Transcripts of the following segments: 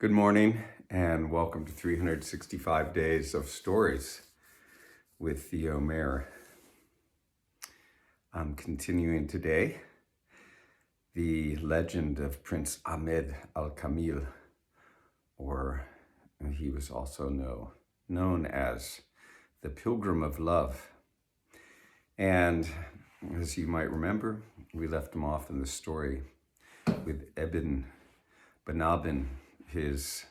Good morning and welcome to 365 Days of Stories with Theo Mayer. I'm continuing today the legend of Prince Ahmed al-Kamil, or he was also known as the Pilgrim of Love. And as you might remember, we left him off in the story with Ibn Banabin, his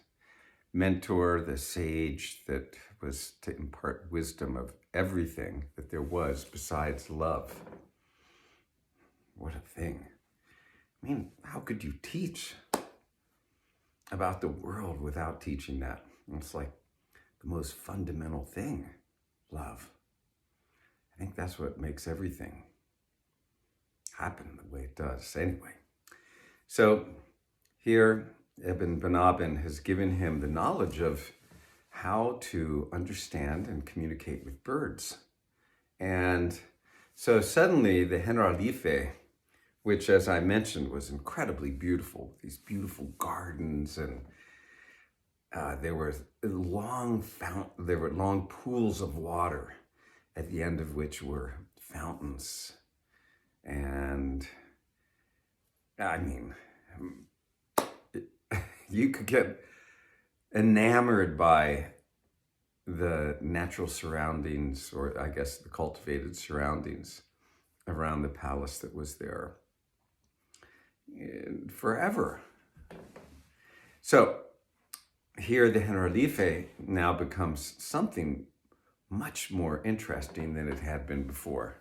mentor, the sage that was to impart wisdom of everything that there was besides love. What a thing. I mean, how could you teach about the world without teaching that? It's like the most fundamental thing, love. I think that's what makes everything happen the way it does. Anyway, so here Ibn Banabin has given him the knowledge of how to understand and communicate with birds. And so suddenly the Generalife, which as I mentioned was incredibly beautiful, these beautiful gardens, and there were long pools of water at the end of which were fountains. And I mean, you could get enamored by the natural surroundings, or I guess the cultivated surroundings around the palace that was there forever. So here the Generalife now becomes something much more interesting than it had been before.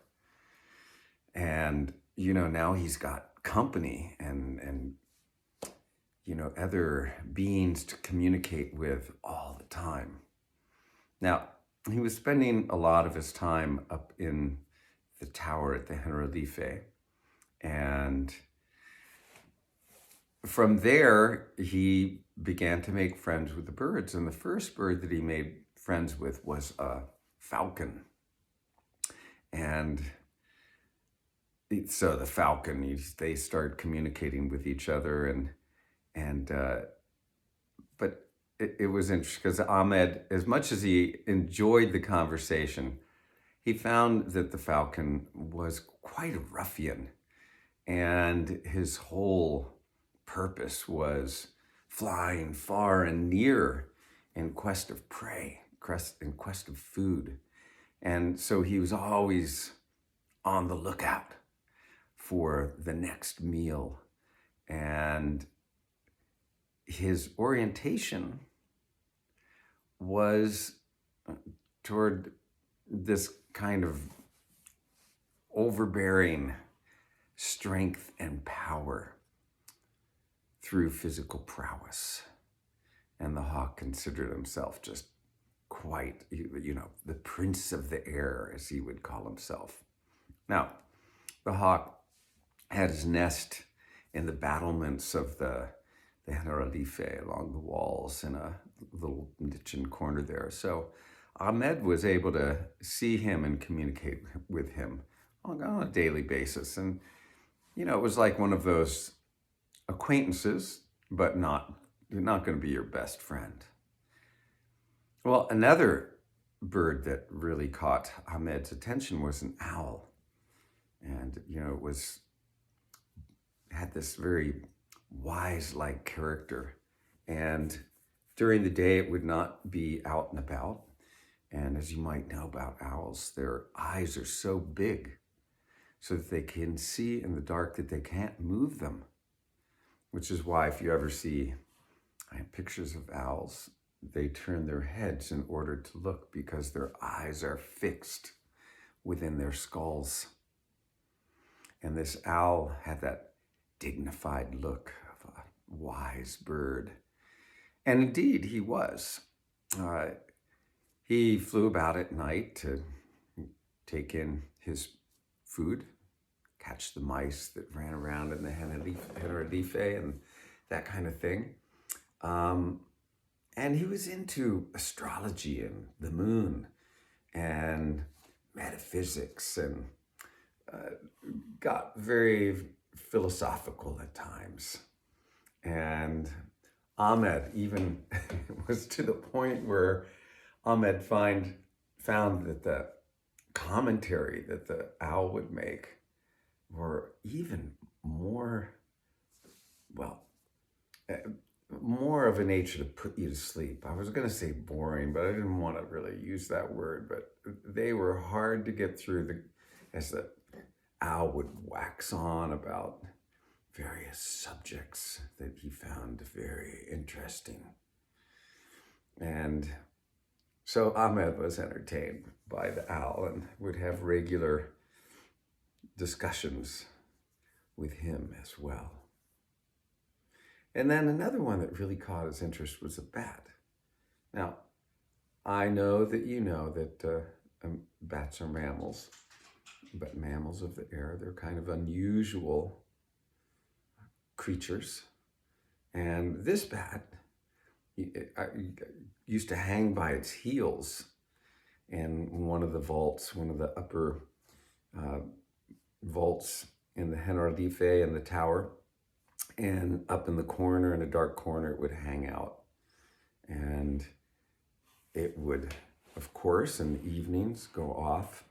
And, now he's got company and other beings to communicate with all the time. Now, he was spending a lot of his time up in the tower at the Generalife, and from there, he began to make friends with the birds, and the first bird that he made friends with was a falcon. And so the falcon, they start communicating with each other, but it was interesting because Ahmed, as much as he enjoyed the conversation, he found that the falcon was quite a ruffian, and his whole purpose was flying far and near in quest of prey, in quest of food. And so he was always on the lookout for the next meal. And his orientation was toward this kind of overbearing strength and power through physical prowess. And the hawk considered himself just quite, the prince of the air, as he would call himself. Now, the hawk had his nest in the battlements of the Generalife along the walls in a little niche and corner there. So Ahmed was able to see him and communicate with him on a daily basis. And, it was like one of those acquaintances, but not going to be your best friend. Well, another bird that really caught Ahmed's attention was an owl. And, it had this very wise-like character. And during the day, it would not be out and about. And as you might know about owls, their eyes are so big so that they can see in the dark that they can't move them, which is why if you ever see pictures of owls, they turn their heads in order to look because their eyes are fixed within their skulls. And this owl had that dignified look of a wise bird. And indeed, he was. He flew about at night to take in his food, catch the mice that ran around in the Generalife and that kind of thing. And he was into astrology and the moon and metaphysics, and got very philosophical at times. And Ahmed even was to the point where Ahmed found that the commentary that the owl would make were even more, well, uh, more of a nature to put you to sleep. I was going to say boring, but I didn't want to really use that word. But they were hard to get through as the owl would wax on about various subjects that he found very interesting. And so Ahmed was entertained by the owl and would have regular discussions with him as well. And then another one that really caught his interest was a bat. Now, I know that you know that bats are mammals, but mammals of the air, they're kind of unusual creatures. And this bat used to hang by its heels in one of the vaults, one of the upper vaults in the Generalife in the tower. And up in the corner, in a dark corner, it would hang out. And it would, of course, in the evenings go off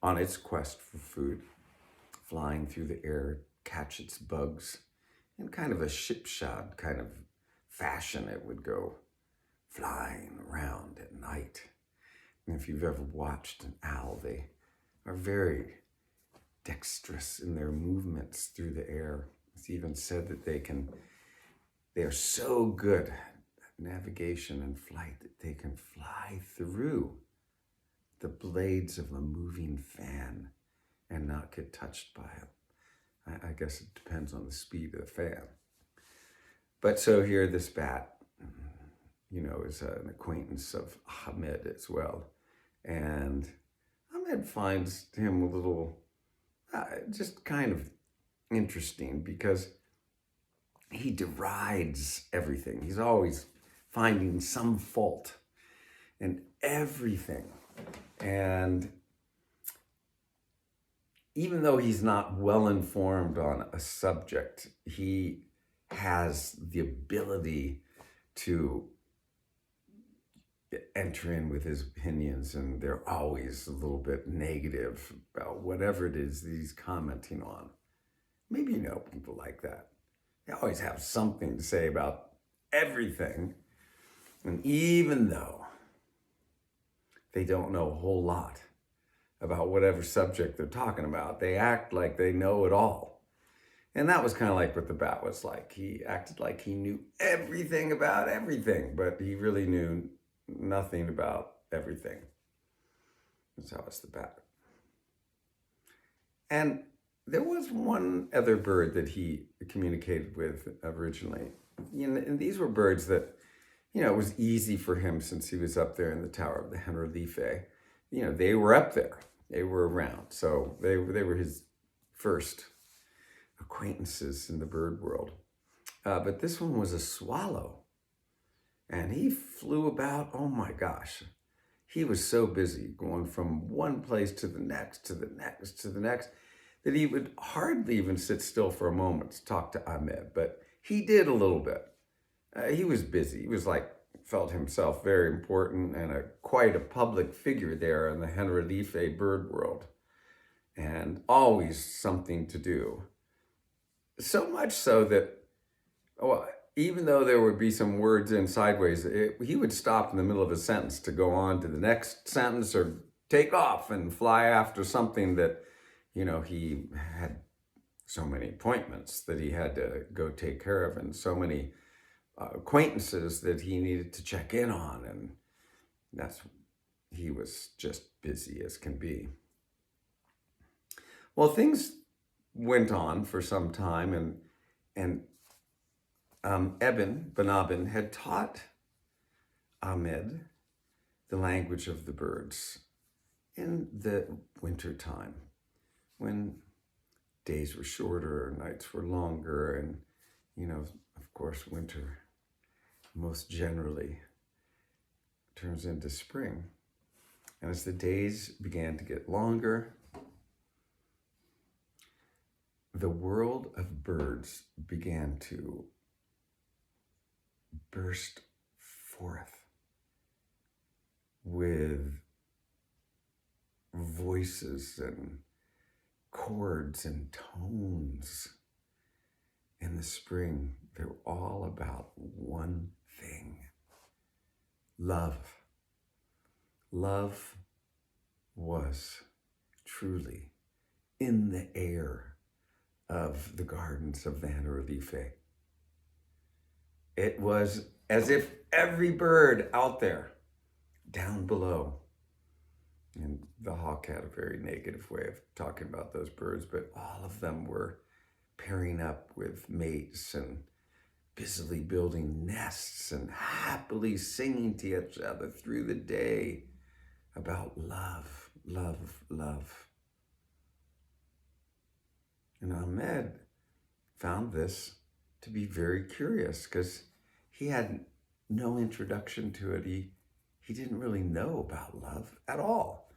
on its quest for food, flying through the air, catch its bugs. In kind of a shipshod kind of fashion, it would go flying around at night. And if you've ever watched an owl, they are very dexterous in their movements through the air. It's even said that they are so good at navigation and flight that they can fly through the blades of a moving fan and not get touched by it. I guess it depends on the speed of the fan. But so here this bat, is an acquaintance of Ahmed as well. And Ahmed finds him a little, just kind of interesting because he derides everything. He's always finding some fault in everything. And even though he's not well informed on a subject, he has the ability to enter in with his opinions, and they're always a little bit negative about whatever it is that he's commenting on. Maybe you know people like that. They always have something to say about everything. And even though they don't know a whole lot about whatever subject they're talking about, they act like they know it all. And that was kind of like what the bat was like. He acted like he knew everything about everything, but he really knew nothing about everything. That's how it's the bat. And there was one other bird that he communicated with originally. And these were birds that, it was easy for him since he was up there in the tower of the Generalife. They were up there. They were around. So they were his first acquaintances in the bird world. But this one was a swallow. And he flew about, oh my gosh. He was so busy going from one place to the next, to the next, to the next, that he would hardly even sit still for a moment to talk to Ahmed, but he did a little bit. He was busy. He was felt himself very important and quite a public figure there in the Generalife bird world, and always something to do. So much so that, even though there would be some words in sideways, he would stop in the middle of a sentence to go on to the next sentence or take off and fly after something that he had so many appointments that he had to go take care of, and so many acquaintances that he needed to check in on. And he was just busy as can be. Well, things went on for some time, and Ben had taught Ahmed the language of the birds in the winter time, when days were shorter, nights were longer, and, of course, winter most generally turns into spring. And as the days began to get longer, the world of birds began to burst forth with voices and chords and tones in the spring. They're all about one thing: love. Love was truly in the air of the gardens of Vanderlife. It was as if every bird out there, down below, and the hawk had a very negative way of talking about those birds, but all of them were pairing up with mates and busily building nests and happily singing to each other through the day about love, love, love. And Ahmed found this to be very curious because he had no introduction to it. He didn't really know about love at all.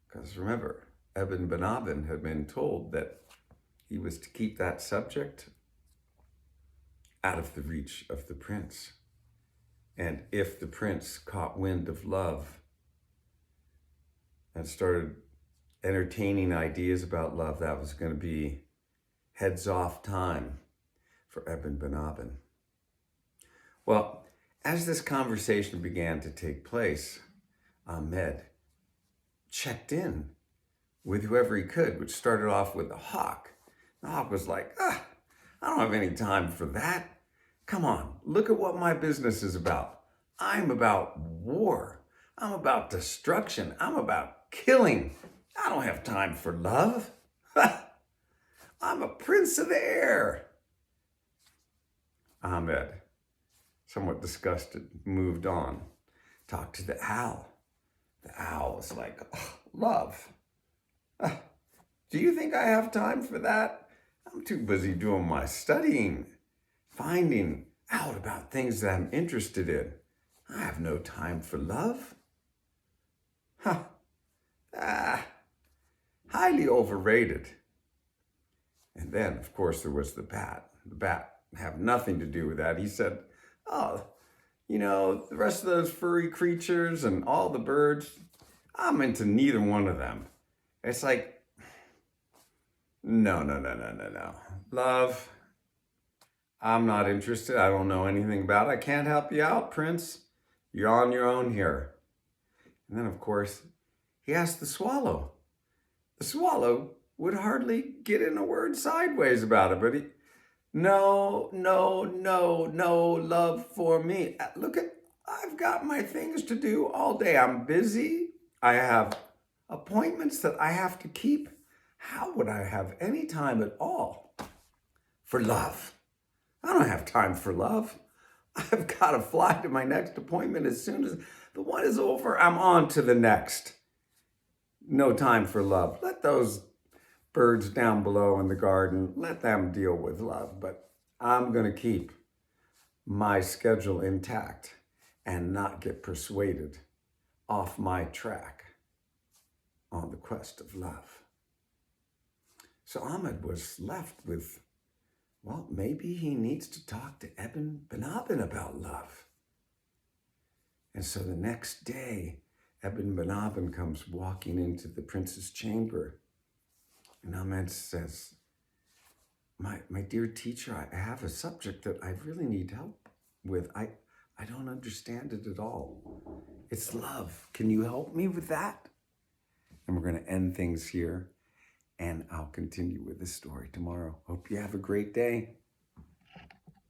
Because remember, Ibn Benabin had been told that he was to keep that subject out of the reach of the prince. And if the prince caught wind of love and started entertaining ideas about love, that was going to be heads off time for Ibn Benabin. Well, as this conversation began to take place, Ahmed checked in with whoever he could, which started off with the hawk. The hawk was like, I don't have any time for that. Come on, look at what my business is about. I'm about war. I'm about destruction. I'm about killing. I don't have time for love. I'm a prince of the air. Ahmed, somewhat disgusted, moved on, talked to the owl. The owl was like, love. Do you think I have time for that? I'm too busy doing my studying, finding out about things that I'm interested in. I have no time for love. Highly overrated. And then, of course, there was the bat. The bat had nothing to do with that. He said, the rest of those furry creatures and all the birds, I'm into neither one of them. It's like, no. Love, I'm not interested. I don't know anything about it. I can't help you out, Prince. You're on your own here. And then, of course, he asked the swallow. The swallow would hardly get in a word sideways about it, but no love for me. Look, I've got my things to do all day. I'm busy. I have appointments that I have to keep. How would I have any time at all for love? I don't have time for love. I've got to fly to my next appointment as soon as the one is over. I'm on to the next. No time for love. Let those birds down below in the garden, let them deal with love. But I'm going to keep my schedule intact and not get persuaded off my track on the quest of love. So Ahmed was left with, well, maybe he needs to talk to Ibn Benabin about love. And so the next day, Ibn Benabin comes walking into the prince's chamber. And Ahmed says, my dear teacher, I have a subject that I really need help with. I don't understand it at all. It's love. Can you help me with that? And we're going to end things here. And I'll continue with this story tomorrow. Hope you have a great day.